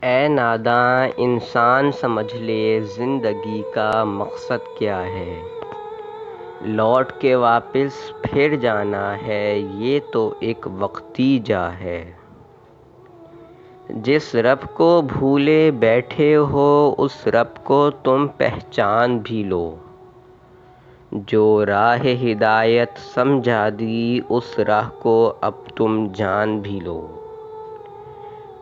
اے ناداں انسان سمجھ لے زندگی کا مقصد کیا ہے، لوٹ کے واپس پھر جانا ہے یہ تو ایک وقتی جا ہے۔ جس رب کو بھولے بیٹھے ہو اس رب کو تم پہچان بھی لو، جو راہ ہدایت سمجھا دی اس راہ کو اب تم جان بھی لو۔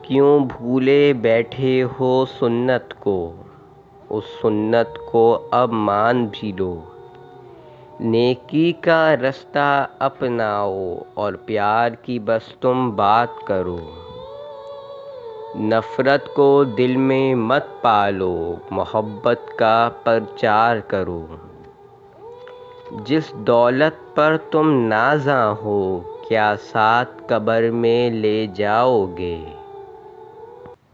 کیوں بھولے بیٹھے ہو سنت کو، اس سنت کو اب مان بھی لو۔ نیکی کا رستہ اپناؤ اور پیار کی بس تم بات کرو۔ نفرت کو دل میں مت پالو، محبت کا پرچار کرو۔ جس دولت پر تم نازاں ہو کیا ساتھ قبر میں لے جاؤ گے؟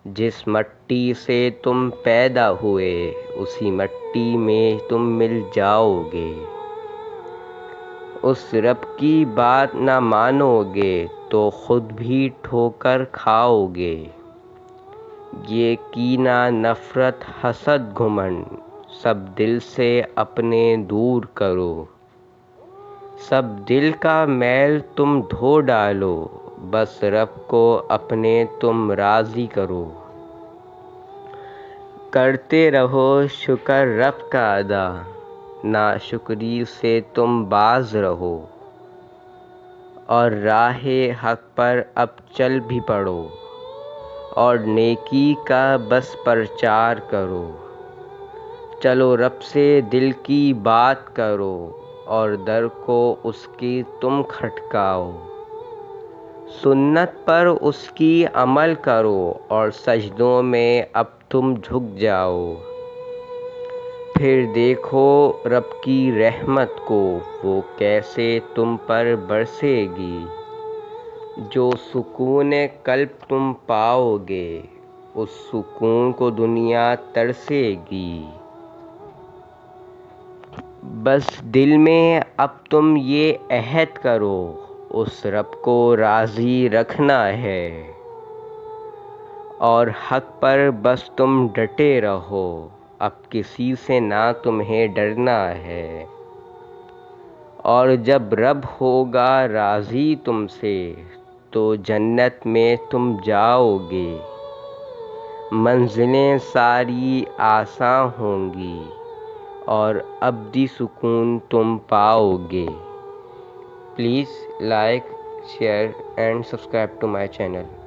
جس مٹی سے تم پیدا ہوئے اسی مٹی میں تم مل جاؤ گے۔ اس رب کی بات نہ مانو گے تو خود بھی ٹھوکر کھاؤ گے۔ یہ کینہ نفرت حسد گھمنڈ سب دل سے اپنے دور کرو۔ سب دل کا میل تم دھو ڈالو، بس رب کو اپنے تم راضی کرو۔ کرتے رہو شکر رب کا ادا، ناشکری سے تم باز رہو۔ اور راہ حق پر اب چل بھی پڑو، اور نیکی کا بس پرچار کرو۔ چلو رب سے دل کی بات کرو اور در کو اس کی تم کھٹکاؤ۔ سنت پر اس کی عمل کرو اور سجدوں میں اب تم جھک جاؤ۔ پھر دیکھو رب کی رحمت کو وہ کیسے تم پر برسے گی۔ جو سکون قلب تم پاؤ گے اس سکون کو دنیا ترسے گی۔ بس دل میں اب تم یہ عہد کرو اس رب کو راضی رکھنا ہے، اور حق پر بس تم ڈٹے رہو اب کسی سے نہ تمہیں ڈرنا ہے۔ اور جب رب ہوگا راضی تم سے تو جنت میں تم جاؤ گے۔ منزلیں ساری آساں ہوں گی اور ابدی سکون تم پاؤ گے۔ Please like, share and subscribe to my channel.